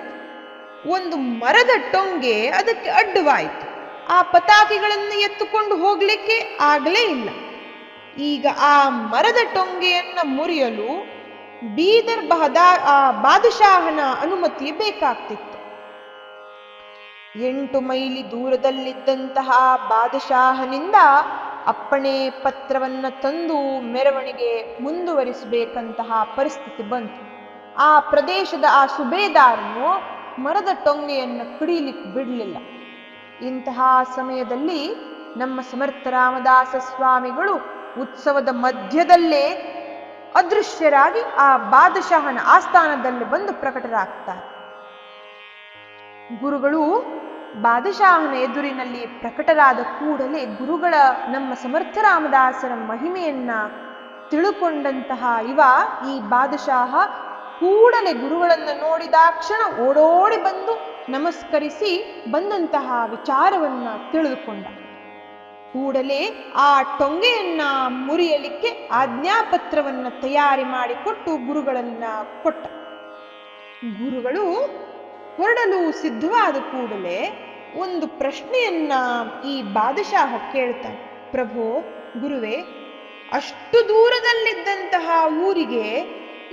ಒಂದು ಮರದ ಟೊಂಗೆ ಅದಕ್ಕೆ ಅಡ್ಡವಾಯಿತು. ಆ ಪತಾಕೆಗಳನ್ನು ಎತ್ತುಕೊಂಡು ಹೋಗ್ಲಿಕ್ಕೆ ಆಗಲೇ ಇಲ್ಲ. ಈಗ ಆ ಮರದ ಟೊಂಗೆಯನ್ನ ಮುರಿಯಲು ಬೀದರ್ ಬಾದಶಾಹನ ಅನುಮತಿ ಬೇಕಾಗ್ತಿತ್ತು. 8 ಮೈಲಿ ದೂರದಲ್ಲಿದ್ದಂತಹ ಬಾದಶಾಹನಿಂದ ಅಪ್ಪಣೆ ಪತ್ರವನ್ನ ತಂದು ಮೆರವಣಿಗೆ ಮುಂದುವರಿಸಬೇಕಂತಹ ಪರಿಸ್ಥಿತಿ ಬಂತು. ಆ ಪ್ರದೇಶದ ಆ ಸುಬೇದಾರನು ಮರದ ಟೊಂಗೆಯನ್ನು ಕಡಿಲಿಕ್ಕೆ ಬಿಡಲಿಲ್ಲ. ಇಂತಹ ಸಮಯದಲ್ಲಿ ನಮ್ಮ ಸಮರ್ಥ ರಾಮದಾಸ ಸ್ವಾಮಿಗಳು ಉತ್ಸವದ ಮಧ್ಯದಲ್ಲೇ ಅದೃಶ್ಯರಾಗಿ ಆ ಬಾದಶಾಹನ ಆಸ್ಥಾನದಲ್ಲಿ ಬಂದು ಪ್ರಕಟರಾಗ್ತಾರೆ. ಗುರುಗಳು ಬಾದಶಾಹನ ಎದುರಿನಲ್ಲಿ ಪ್ರಕಟರಾದ ಕೂಡಲೇ ಗುರುಗಳ ನಮ್ಮ ಸಮರ್ಥ ರಾಮದಾಸರ ಮಹಿಮೆಯನ್ನ ತಿಳುಕೊಂಡಂತಹ ಈ ಬಾದಶಾಹ ಕೂಡಲೇ ಗುರುಗಳನ್ನು ನೋಡಿದಾಕ್ಷಣ ಓಡೋಡಿ ಬಂದು ನಮಸ್ಕರಿಸಿ ಬಂದಂತಹ ವಿಚಾರವನ್ನ ತಿಳಿದುಕೊಂಡ. ಕೂಡಲೇ ಆ ಟೊಂಗೆಯನ್ನ ಮುರಿಯಲಿಕ್ಕೆ ಆಜ್ಞಾಪತ್ರವನ್ನ ತಯಾರಿ ಮಾಡಿಕೊಟ್ಟು ಗುರುಗಳನ್ನ ಕೊಟ್ಟ. ಗುರುಗಳು ಹೊರಡಲು ಸಿದ್ಧವಾದ ಕೂಡಲೇ ಒಂದು ಪ್ರಶ್ನೆಯನ್ನ ಈ ಬಾದಶಾಹ ಕೇಳ್ತಾನೆ. ಪ್ರಭು, ಗುರುವೇ, ಅಷ್ಟು ದೂರದಲ್ಲಿದ್ದಂತಹ ಊರಿಗೆ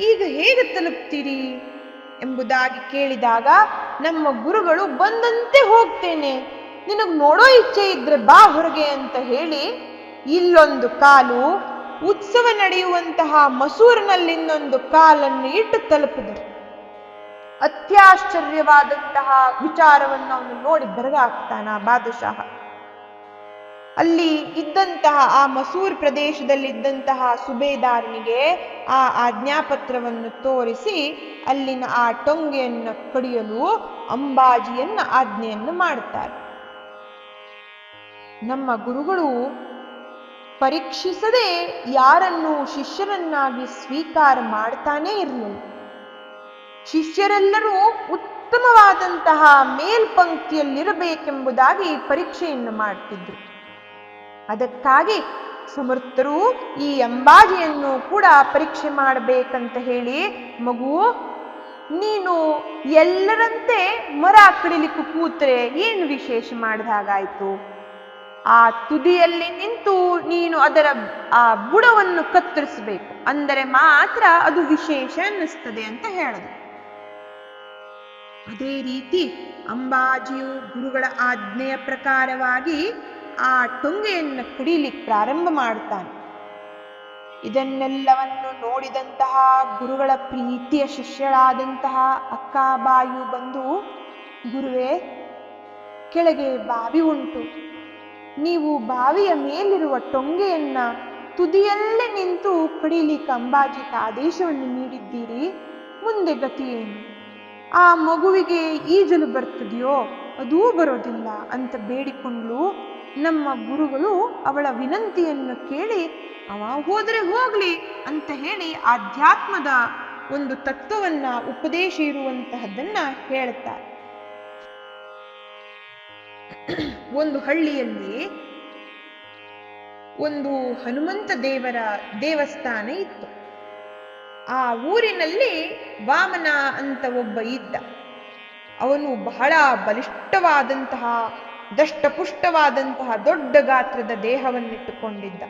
ಈಗ ಹೇಗೆ ತಲುಪ್ತೀರಿ ಎಂಬುದಾಗಿ ಕೇಳಿದಾಗ ನಮ್ಮ ಗುರುಗಳು ಬಂದಂತೆ ಹೋಗ್ತೇನೆ, ನಿನಗ್ ನೋಡೋ ಇಚ್ಛೆ ಇದ್ರೆ ಬಾ ಹೊರಗೆ ಅಂತ ಹೇಳಿ ಇಲ್ಲೊಂದು ಕಾಲು, ಉತ್ಸವ ನಡೆಯುವಂತಹ ಮಸೂರಿನಲ್ಲಿ ಇನ್ನೊಂದು ಕಾಲನ್ನು ಇಟ್ಟು ತಲುಪಿದರು. ಅತ್ಯಾಶ್ಚರ್ಯವಾದಂತಹ ವಿಚಾರವನ್ನು ಅವನು ನೋಡಿ ಬೆರಗಾಗ್ತಾನ ಬಾದಶಾಹ. ಅಲ್ಲಿ ಇದ್ದಂತಹ ಆ ಮಸೂರ್ ಪ್ರದೇಶದಲ್ಲಿದ್ದಂತಹ ಸುಬೇದಾರನಿಗೆ ಆ ಆಜ್ಞಾಪತ್ರವನ್ನು ತೋರಿಸಿ ಅಲ್ಲಿನ ಆ ಟೊಂಗೆಯನ್ನು ಕಡಿಯಲು ಅಂಬಾಜಿಯನ್ನ ಆಜ್ಞೆಯನ್ನು ಮಾಡುತ್ತಾರೆ. ನಮ್ಮ ಗುರುಗಳು ಪರೀಕ್ಷಿಸದೆ ಯಾರನ್ನು ಶಿಷ್ಯರನ್ನಾಗಿ ಸ್ವೀಕಾರ ಮಾಡ್ತಾನೇ ಇರಲಿಲ್ಲ. ಶಿಷ್ಯರೆಲ್ಲರೂ ಉತ್ತಮವಾದಂತಹ ಮೇಲ್ಪಂಕ್ತಿಯಲ್ಲಿರಬೇಕೆಂಬುದಾಗಿ ಪರೀಕ್ಷೆಯನ್ನು ಮಾಡ್ತಿದ್ರು. ಅದಕ್ಕಾಗಿ ಸಮರ್ಥರು ಈ ಅಂಬಾಜಿಯನ್ನು ಕೂಡ ಪರೀಕ್ಷೆ ಮಾಡಬೇಕಂತ ಹೇಳಿ, ಮಗು, ನೀನು ಎಲ್ಲರಂತೆ ಮರ ಕಡಿಲಿಕ್ಕೆ ಕೂತ್ರೆ ಏನು ವಿಶೇಷ ಮಾಡಿದ ಹಾಗಾಯ್ತು? ಆ ತುದಿಯಲ್ಲಿ ನಿಂತು ನೀನು ಅದರ ಆ ಬುಡವನ್ನು ಕತ್ತರಿಸಬೇಕು, ಅಂದರೆ ಮಾತ್ರ ಅದು ವಿಶೇಷ ಅನ್ನಿಸ್ತದೆ ಅಂತ ಹೇಳಿದ್ರು. ಅದೇ ರೀತಿ ಅಂಬಾಜಿಯು ಗುರುಗಳ ಆಜ್ಞೆಯ ಪ್ರಕಾರವಾಗಿ ಆ ಟೊಂಗೆಯನ್ನು ಕಡಿಲಿಕ್ಕೆ ಪ್ರಾರಂಭ ಮಾಡ್ತಾನೆ. ಇದನ್ನೆಲ್ಲವನ್ನು ನೋಡಿದಂತಹ ಗುರುಗಳ ಪ್ರೀತಿಯ ಶಿಷ್ಯಳಾದಂತಹ ಅಕ್ಕಾಬಾಯು ಬಂದು, ಗುರುವೇ, ಕೆಳಗೆ ಬಾವಿ ಉಂಟು, ನೀವು ಬಾವಿಯ ಮೇಲಿರುವ ಟೊಂಗೆಯನ್ನ ತುದಿಯಲ್ಲೇ ನಿಂತು ಕಡಿಲಿಕ್ಕೆ ಅಂಬಾಜಿಗೆ ಆದೇಶವನ್ನು ನೀಡಿದ್ದೀರಿ, ಮುಂದೆ ಗತಿ ಏನು? ಆ ಮಗುವಿಗೆ ಈಜಲು ಬರ್ತದೆಯೋ? ಅದೂ ಬರೋದಿಲ್ಲ ಅಂತ ಬೇಡಿಕೊಂಡ್ಲು. ನಮ್ಮ ಗುರುಗಳು ಅವಳ ವಿನಂತಿಯನ್ನು ಕೇಳಿ, ಅವ ಹೋದ್ರೆ ಹೋಗ್ಲಿ ಅಂತ ಹೇಳಿ ಆಧ್ಯಾತ್ಮದ ಒಂದು ತತ್ವವನ್ನ, ಉಪದೇಶ ಇರುವಂತಹದ್ದನ್ನ ಹೇಳ್ತಾರೆ. ಒಂದು ಹಳ್ಳಿಯಲ್ಲಿ ಒಂದು ಹನುಮಂತ ದೇವರ ದೇವಸ್ಥಾನ ಇತ್ತು. ಆ ಊರಿನಲ್ಲಿ ವಾಮನ ಅಂತ ಒಬ್ಬ ಇದ್ದ. ಅವನು ಬಹಳ ಬಲಿಷ್ಠವಾದಂತಹ, ದಷ್ಟಪುಷ್ಟವಾದಂತಹ ದೊಡ್ಡ ಗಾತ್ರದ ದೇಹವನ್ನಿಟ್ಟುಕೊಂಡಿದ್ದ.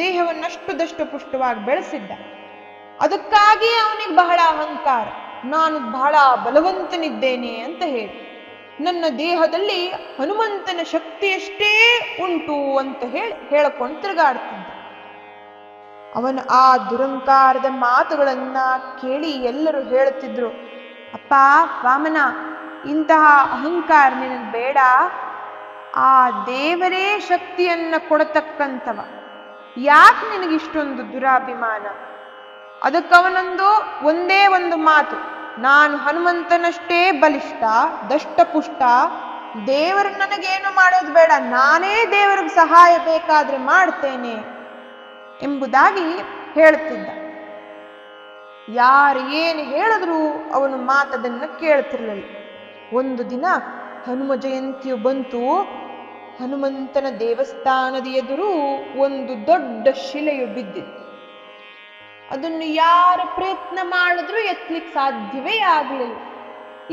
ದೇಹವನ್ನಷ್ಟು ದಷ್ಟಪುಷ್ಟವಾಗಿ ಬೆಳೆಸಿದ್ದ. ಅದಕ್ಕಾಗಿ ಅವನಿಗೆ ಬಹಳ ಅಹಂಕಾರ, ನಾನು ಬಹಳ ಬಲವಂತನಿದ್ದೇನೆ ಅಂತ ಹೇಳಿ, ನನ್ನ ದೇಹದಲ್ಲಿ ಹನುಮಂತನ ಶಕ್ತಿಯಷ್ಟೇ ಉಂಟು ಅಂತ ಹೇಳಿಕೊಂಡು ತಿರುಗಾಡ್ತಿದ್ದ. ಅವನ ಆ ದುರಂಕಾರದ ಮಾತುಗಳನ್ನ ಕೇಳಿ ಎಲ್ಲರೂ ಹೇಳುತ್ತಿದ್ರು, ಅಪ್ಪ ವಾಮನ, ಇಂತಹ ಅಹಂಕಾರ ನಿನಗೆ ಬೇಡ. ಆ ದೇವರೇ ಶಕ್ತಿಯನ್ನ ಕೊಡತಕ್ಕಂಥವ, ಯಾಕೆ ನಿನಗಿಷ್ಟೊಂದು ದುರಾಭಿಮಾನ? ಅದಕ್ಕವನೊಂದು ಒಂದೇ ಒಂದು ಮಾತು, ನಾನು ಹನುಮಂತನಷ್ಟೇ ಬಲಿಷ್ಠ, ದಷ್ಟಪುಷ್ಟ, ದೇವರು ನನಗೇನು ಮಾಡೋದು ಬೇಡ, ನಾನೇ ದೇವರಿಗೆ ಸಹಾಯ ಬೇಕಾದ್ರೆ ಮಾಡ್ತೇನೆ ಎಂಬುದಾಗಿ ಹೇಳುತ್ತಿದ್ದ. ಯಾರು ಏನು ಹೇಳಿದ್ರು ಅವನು ಮಾತದನ್ನ ಕೇಳ್ತಿರ್ಲಿಲ್ಲ. ಒಂದು ದಿನ ಹನುಮ ಜಯಂತಿಯು ಬಂತು. ಹನುಮಂತನ ದೇವಸ್ಥಾನದ ಎದುರು ಒಂದು ದೊಡ್ಡ ಶಿಲೆಯು ಬಿದ್ದಿತ್ತು. ಅದನ್ನು ಯಾರು ಪ್ರಯತ್ನ ಮಾಡಿದ್ರೂ ಎತ್ತಲಿಕ್ಕೆ ಸಾಧ್ಯವೇ ಆಗಲಿಲ್ಲ.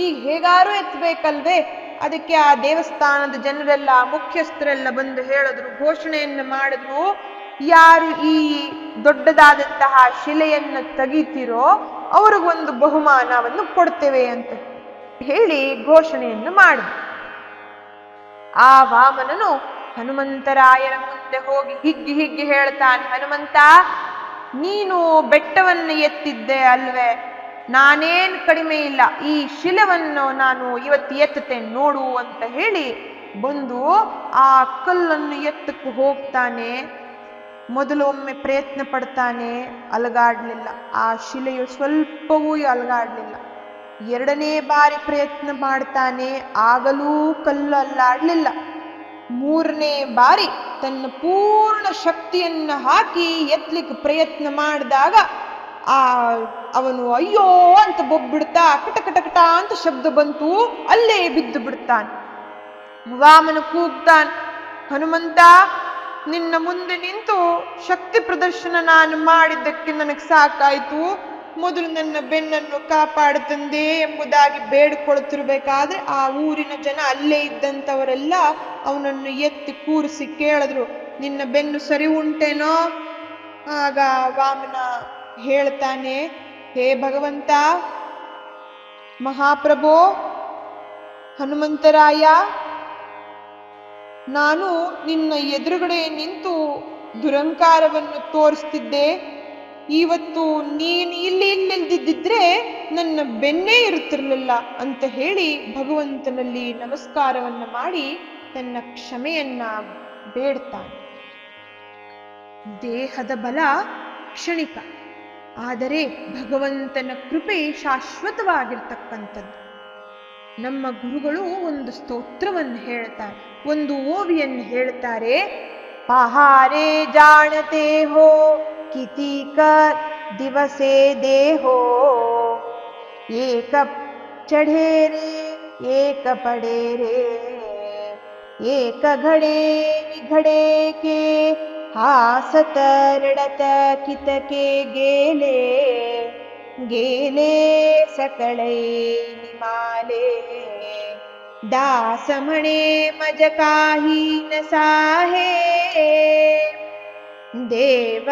ಈಗ ಹೇಗಾರು ಎತ್ತಬೇಕಲ್ವೇ? ಅದಕ್ಕೆ ಆ ದೇವಸ್ಥಾನದ ಜನರೆಲ್ಲ, ಮುಖ್ಯಸ್ಥರೆಲ್ಲ ಬಂದು ಹೇಳಿದ್ರು, ಘೋಷಣೆಯನ್ನು ಮಾಡಿದ್ರು, ಯಾರು ಈ ದೊಡ್ಡದಾದಂತಹ ಶಿಲೆಯನ್ನು ತೆಗಿತೀರೋ ಅವ್ರಿಗೊಂದು ಬಹುಮಾನವನ್ನು ಕೊಡ್ತೇವೆ ಅಂತ ಹೇಳಿ ಘೋಷಣೆಯನ್ನು ಮಾಡಿದ. ಆ ವಾಮನನು ಹನುಮಂತರಾಯರ ಮುಂದೆ ಹೋಗಿ ಹಿಗ್ಗಿ ಹೇಳ್ತಾನೆ, ಹನುಮಂತ, ನೀನು ಬೆಟ್ಟವನ್ನು ಎತ್ತಿದ್ದೆ ಅಲ್ವೇ, ನಾನೇನ್ ಕಡಿಮೆ ಇಲ್ಲ, ಈ ಶಿಲೆವನ್ನು ನಾನು ಇವತ್ತು ಎತ್ತುತ್ತೇನೆ ನೋಡು ಅಂತ ಹೇಳಿ ಬಂದು ಆ ಕಲ್ಲನ್ನು ಎತ್ತಕ್ಕೆ ಹೋಗ್ತಾನೆ. ಮೊದಲು ಒಮ್ಮೆ ಪ್ರಯತ್ನ ಪಡ್ತಾನೆ, ಅಲಗಾಡ್ಲಿಲ್ಲ. ಆ ಶಿಲೆಯು ಸ್ವಲ್ಪವೂ ಅಲಗಾಡ್ಲಿಲ್ಲ. ಎರಡನೇ ಬಾರಿ ಪ್ರಯತ್ನ ಮಾಡ್ತಾನೆ, ಆಗಲೂ ಕಲ್ಲು ಅಲ್ಲಾಡ್ಲಿಲ್ಲ. ಮೂರನೇ ಬಾರಿ ತನ್ನ ಪೂರ್ಣ ಶಕ್ತಿಯನ್ನ ಹಾಕಿ ಎತ್ತಲಿಕ್ಕೆ ಪ್ರಯತ್ನ ಮಾಡಿದಾಗ ಅವನು ಅಯ್ಯೋ ಅಂತ ಬೊಬ್ಬಿಡ್ತಾ ಕಟಕಟಕಟ ಅಂತ ಶಬ್ದ ಬಂತು, ಅಲ್ಲೇ ಬಿದ್ದು ಬಿಡ್ತಾನೆ. ವಾಮನ ಕೂಗ್ತಾನೆ, ಹನುಮಂತ, ನಿನ್ನ ಮುಂದೆ ನಿಂತು ಶಕ್ತಿ ಪ್ರದರ್ಶನ ನಾನು ಮಾಡಿದ್ದಕ್ಕೆ ನನಗೆ ಸಾಕಾಯ್ತು, ಮೊದಲು ನನ್ನ ಬೆನ್ನನ್ನು ಕಾಪಾಡುತ್ತಂದೆ ಎಂಬುದಾಗಿ ಬೇಡಿಕೊಳ್ತಿರ್ಬೇಕಾದ್ರೆ ಆ ಊರಿನ ಜನ ಅಲ್ಲೇ ಇದ್ದಂಥವರೆಲ್ಲ ಅವನನ್ನು ಎತ್ತಿ ಕೂರಿಸಿ ಕೇಳಿದ್ರು, ನಿನ್ನ ಬೆನ್ನು ಸರಿ ಉಂಟೇನೋ? ಆಗ ವಾಮನ ಹೇಳ್ತಾನೆ, ಹೇ ಭಗವಂತ, ಮಹಾಪ್ರಭೋ, ಹನುಮಂತರಾಯ, ನಾನು ನಿನ್ನ ಎದುರುಗಡೆ ನಿಂತು ದುರಂಕಾರವನ್ನು ತೋರಿಸ್ತಿದ್ದೆ. ಇವತ್ತು ನೀನು ಇಲ್ಲಿದ್ದಿದ್ರೆ ನನ್ನ ಬೆನ್ನೇ ಇರುತ್ತಿರಲಿಲ್ಲ ಅಂತ ಹೇಳಿ ಭಗವಂತನಲ್ಲಿ ನಮಸ್ಕಾರವನ್ನ ಮಾಡಿ ತನ್ನ ಕ್ಷಮೆಯನ್ನ ಬೇಡ್ತಾನೆ. ದೇಹದ ಬಲ ಕ್ಷಣಿಕ, ಆದರೆ ಭಗವಂತನ ಕೃಪೆ ಶಾಶ್ವತವಾಗಿರ್ತಕ್ಕಂಥದ್ದು. ನಮ್ಮ ಗುರುಗಳು ಒಂದು ಸ್ತೋತ್ರವನ್ನು ಹೇಳ್ತಾರೆ, ಒಂದು ಓವಿಯನ್ನು ಹೇಳ್ತಾರೆ. ಪಹಾರೆ ಜಾಣತೆ ಹೋ किति कर दिवसे देहो, एक चढ़े रे एक पड़े रे, एक घड़े विघड़े के हासत रड़त कित के गेले, गेले सकळे निमाले, दास म्हणे मज काही न साहे, ದೇವ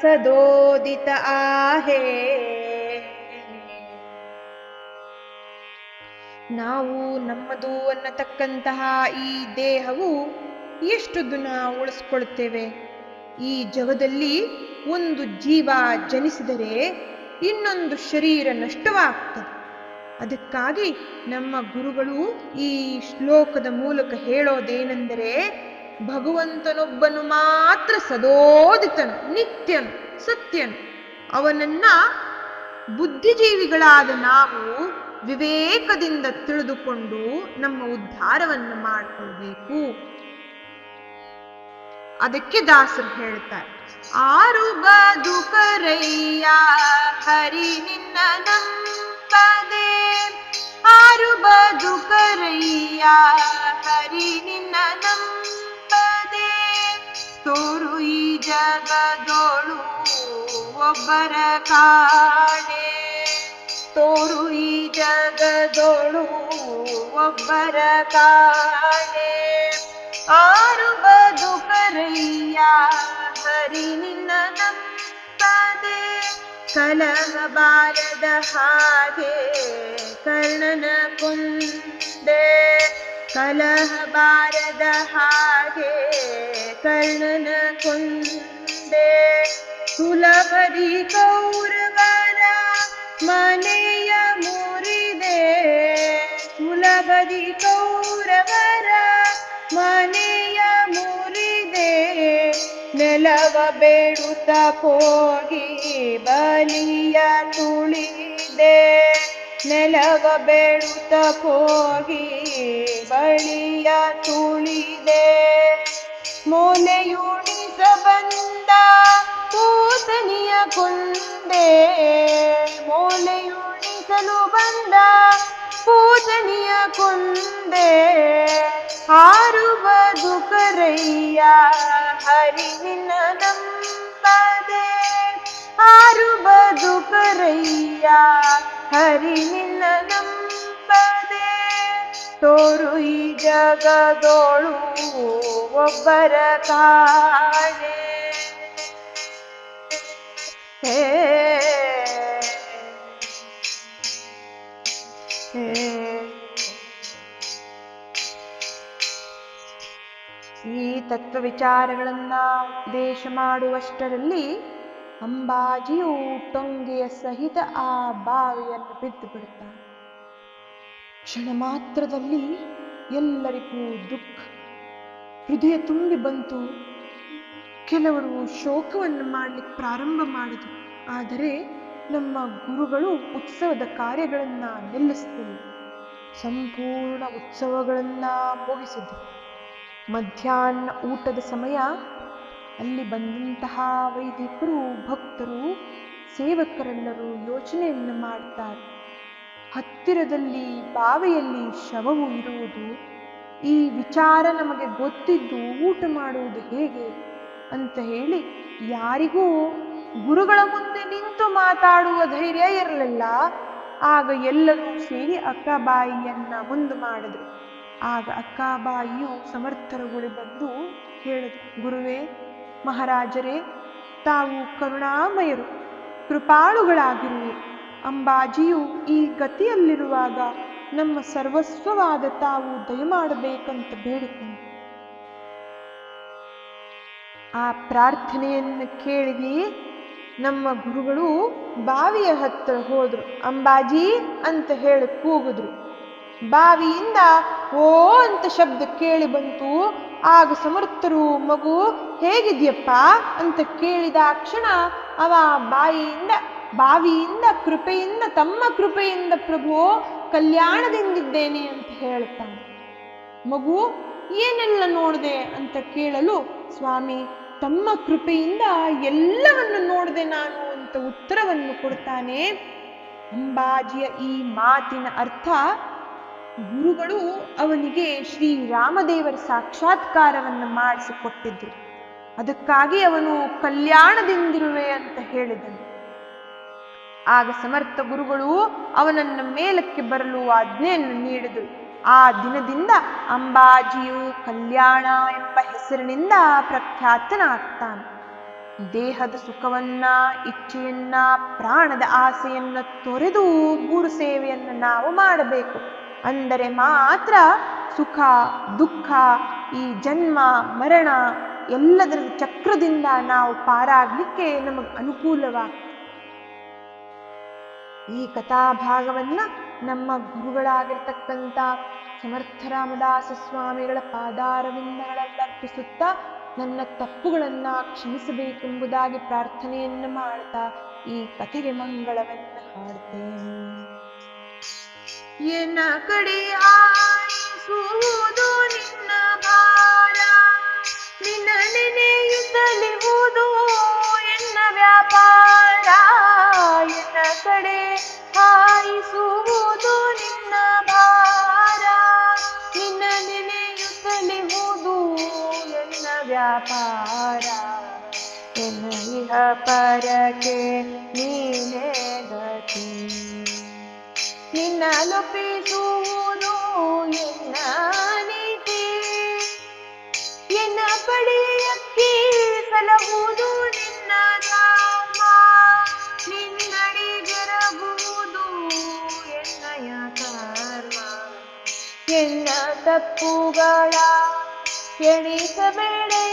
ಸದೋದಿತ ಆಹೇ. ನಾವು ನಮ್ಮದು ಅನ್ನತಕ್ಕಂತಹ ಈ ದೇಹವು ಎಷ್ಟು ದಿನ ಉಳಿಸ್ಕೊಳ್ತೇವೆ? ಈ ಜಗದಲ್ಲಿ ಒಂದು ಜೀವ ಜನಿಸಿದರೆ ಇನ್ನೊಂದು ಶರೀರ ನಷ್ಟವಾಗ್ತದೆ. ಅದಕ್ಕಾಗಿ ನಮ್ಮ ಗುರುಗಳು ಈ ಶ್ಲೋಕದ ಮೂಲಕ ಹೇಳೋದೇನೆಂದರೆ, ಭಗವಂತನೊಬ್ಬನು ಮಾತ್ರ ಸದೋದಿತನು, ನಿತ್ಯನು, ಸತ್ಯನು. ಅವನನ್ನ ಬುದ್ಧಿಜೀವಿಗಳಾದ ನಾವು ವಿವೇಕದಿಂದ ತಿಳಿದುಕೊಂಡು ನಮ್ಮ ಉದ್ಧಾರವನ್ನು ಮಾಡಿಕೊಳ್ಬೇಕು. ಅದಕ್ಕೆ ದಾಸರು ಹೇಳ್ತಾರೆ, ಆರು ಬದುಕರಯ್ಯ ಹರಿ ನಿನ್ನ ನಂಬದೆ, ಆರು ಬದುಕರಯ್ಯ ಹರಿ ನಿನ್ನ ನಂಬದೆ, ತೋರು ಈ ಜಗದೋಳು ಒಬ್ಬರ ಕಾಣೆ, ತೋರು ಈ ಜಗದೋಳು ಒಬ್ಬರ ಕಾಣೆ, ಆರು ಬದುಕರಯ್ಯ ಹರಿ ನಿನ್ನ ನಂಬದೆ, ಕಲಹ ಬಾರದ ಹಾಗೆ ಕರ್ಣನ ಕೊಂದೆ, ಕಲಹ ಬಾರದ ಹಾಗೆ ಕರ್ಣನ ಕೊಂದೆ, ಸುಲಭದಿ ಕೌರವರ ಮನೆಯ ಮುರಿದೆ, ಸುಲಭದಿ ಕೌರವರ ಮನೆಯ ಮುರಿದೆ, ನೆಲವ ಬೇಡುತ್ತ ಹೋಗಿ ಬಲಿಯ ತುಳಿದೆ, ನೆಲವ ಬೇಡುತ್ತ ಹೋಗಿ ಬಲಿಯ ತುಳಿದೆ, ಮೂಲೆಯುಣಿಸ ಬಂದ ಪೂತನಿಯ ಕೊಂದೆ, ಮೂಲೆಯುಣಿಸಲು ಬಂದ ಪೂಜನಿಯ ಕೊಂದೆ, ಆರು ಬದುಕರಯ್ಯ ಹರಿ ನಿನ್ನ ನಂಬದೆ, ಆರು ಬದುಕರಯ್ಯ ಹರಿ ನಿನ್ನ ನಂಬದೆ, ತೋರು ಈ ಜಗದೋಳು ಒಬ್ಬರ ಕಾಣೆ. ಹೇ ಹೇ ಈ ತತ್ವ ವಿಚಾರಗಳನ್ನ ಉಪದೇಶ ಮಾಡುವಷ್ಟರಲ್ಲಿ ಅಂಬಾಜಿಯು ಟೊಂಗೆಯ ಸಹಿತ ಆ ಬಾವಿಯನ್ನು ಬಿದ್ದು ಬಿಡುತ್ತಾನೆ. ಕ್ಷಣ ಮಾತ್ರದಲ್ಲಿ ಎಲ್ಲರಿಗೂ ದುಃಖ ಹೃದಯ ತುಂಬಿ ಬಂತು. ಕೆಲವರು ಶೋಕವನ್ನು ಮಾಡಲಿಕ್ಕೆ ಪ್ರಾರಂಭ ಮಾಡಿದರು. ಆದರೆ ನಮ್ಮ ಗುರುಗಳು ಉತ್ಸವದ ಕಾರ್ಯಗಳನ್ನ ನಿಲ್ಲಿಸಲಿಲ್ಲ. ಸಂಪೂರ್ಣ ಉತ್ಸವಗಳನ್ನ ಮುಗಿಸಿದರು. ಮಧ್ಯಾಹ್ನ ಊಟದ ಸಮಯ ಅಲ್ಲಿ ಬಂದಂತಹ ವೈದಿಕರು, ಭಕ್ತರು, ಸೇವಕರೆಲ್ಲರೂ ಯೋಚನೆಯನ್ನು ಮಾಡ್ತಾರೆ. ಹತ್ತಿರದಲ್ಲಿ ಬಾವಿಯಲ್ಲಿ ಶವವು ಇರುವುದು, ಈ ವಿಚಾರ ನಮಗೆ ಗೊತ್ತಿದ್ದು ಊಟ ಮಾಡುವುದು ಹೇಗೆ ಅಂತ ಹೇಳಿ ಯಾರಿಗೂ ಗುರುಗಳ ಮುಂದೆ ನಿಂತು ಮಾತಾಡುವ ಧೈರ್ಯ ಇರಲಿಲ್ಲ. ಆಗ ಎಲ್ಲರೂ ಸೇರಿ ಅಕ್ಕಾಬಾಯಿಯನ್ನ ಮುಂದೆ ಮಾಡಿದ್ರು. ಆಗ ಅಕ್ಕಾಬಾಯಿಯು ಸಮರ್ಥರುಗಳು ಬಂದು ಹೇಳಿದ್ರು, ಗುರುವೇ, ಮಹಾರಾಜರೇ, ತಾವು ಕರುಣಾಮಯರು, ಕೃಪಾಳುಗಳಾಗಿರುವರು. ಅಂಬಾಜಿಯು ಈ ಗತಿಯಲ್ಲಿರುವಾಗ ನಮ್ಮ ಸರ್ವಸ್ವವಾದ ತಾವು ದಯಮಾಡಬೇಕಂತ ಬೇಡಿಕೊಂಡು ಆ ಪ್ರಾರ್ಥನೆಯನ್ನು ಕೇಳಿ ನಮ್ಮ ಗುರುಗಳು ಬಾವಿಯ ಹತ್ತಿರ ಹೋದ್ರು. ಅಂಬಾಜಿ ಅಂತ ಹೇಳಿ ಕೂಗಿದ್ರು. ಬಾವಿಯಿಂದ ಓ ಅಂತ ಶಬ್ದ ಕೇಳಿ ಬಂತು. ಆಗ ಸಮರ್ಥರು, ಮಗು ಹೇಗಿದ್ಯಪ್ಪ ಅಂತ ಕೇಳಿದ ಕ್ಷಣ ಅವ ಬಾವಿಯಿಂದ ಕೃಪೆಯಿಂದ, ತಮ್ಮ ಕೃಪೆಯಿಂದ ಪ್ರಭು ಕಲ್ಯಾಣದಿಂದಿದ್ದೇನೆ ಅಂತ ಹೇಳ್ತಾನೆ. ಮಗು ಏನೆಲ್ಲ ನೋಡಿದೆ ಅಂತ ಕೇಳಲು, ಸ್ವಾಮಿ ತಮ್ಮ ಕೃಪೆಯಿಂದ ಎಲ್ಲವನ್ನು ನೋಡಿದೆ ನಾನು ಅಂತ ಉತ್ತರವನ್ನು ಕೊಡ್ತಾನೆ. ಅಂಬಾಜಿಯ ಈ ಮಾತಿನ ಅರ್ಥ, ಗುರುಗಳು ಅವನಿಗೆ ಶ್ರೀರಾಮದೇವರ ಸಾಕ್ಷಾತ್ಕಾರವನ್ನು ಮಾಡಿಸಿಕೊಟ್ಟಿದ್ರು. ಅದಕ್ಕಾಗಿ ಅವನು ಕಲ್ಯಾಣದಿಂದಿರುವೆ ಅಂತ ಹೇಳಿದನು. ಆಗ ಸಮರ್ಥ ಗುರುಗಳು ಅವನನ್ನು ಮೇಲಕ್ಕೆ ಬರಲು ಆಜ್ಞೆಯನ್ನು ನೀಡಿದರು. ಆ ದಿನದಿಂದ ಅಂಬಾಜಿಯು ಕಲ್ಯಾಣ ಎಂಬ ಹೆಸರಿನಿಂದ ಪ್ರಖ್ಯಾತನಾಗ್ತಾನೆ. ದೇಹದ ಸುಖವನ್ನ, ಇಚ್ಛೆಯನ್ನ, ಪ್ರಾಣದ ಆಸೆಯನ್ನ ತೊರೆದು ಗುರು ಸೇವೆಯನ್ನು ನಾವು ಮಾಡಬೇಕು. ಅಂದರೆ ಮಾತ್ರ ಸುಖ ದುಃಖ, ಈ ಜನ್ಮ ಮರಣ ಎಲ್ಲದರ ಚಕ್ರದಿಂದ ನಾವು ಪಾರಾಗ್ಲಿಕ್ಕೆ ನಮಗೆ ಅನುಕೂಲವಾಗ್ತದೆ. ಈ ಕಥಾಭಾಗವನ್ನ ನಮ್ಮ ಗುರುಗಳಾಗಿರ್ತಕ್ಕಂಥ ಸಮರ್ಥ ರಾಮದಾಸ ಸ್ವಾಮಿಗಳ ಪಾದಾರವಿಂದಗಳಲ್ಲಿ ಅರ್ಪಿಸುತ್ತಾ ನನ್ನ ತಪ್ಪುಗಳನ್ನ ಕ್ಷಮಿಸಬೇಕೆಂಬುದಾಗಿ ಪ್ರಾರ್ಥನೆಯನ್ನು ಮಾಡ್ತಾ ಈ ಕಥೆಗೆ ಮಂಗಳವನ್ನು ಹಾಡ್ತೇನೆ. ಎನ್ನ ಕಡೆ ಆಯಿಸುವುದು ನಿನ್ನ ಭಾರ, ನಿನ್ನ ನೆನೆಯುತ್ತಲಿರುವುದು ಎನ್ನ ವ್ಯಾಪಾರ. ಎನ್ನ ಕಡೆ ಆಯಿಸುವುದು ನಿನ್ನ ಭಾರ, ನಿನ್ನ ನೆನೆಯುತ್ತಲಿರುವುದು ಎನ್ನ ವ್ಯಾಪಾರ. ಎನ್ನ ಇಹ ಪರಕ್ಕೆ ನೀನೇ ಗತಿ, ನಿನ್ನ ಲೊಪಿಸುವುದು ಎನ್ನ ನೀತಿ. ಎನ್ನ ಪಡೆಯಕ್ಕೆ ಸಲಹುವುದು ನಿನ್ನ ಧಾಮ, ನಿನ್ನಡಿಗೆರಗುವುದು ಎನ್ನಯ ಕರ್ಮ. ಎನ್ನ ತಪ್ಪುಗಳ ಎಣಿಸಬೇಡೆ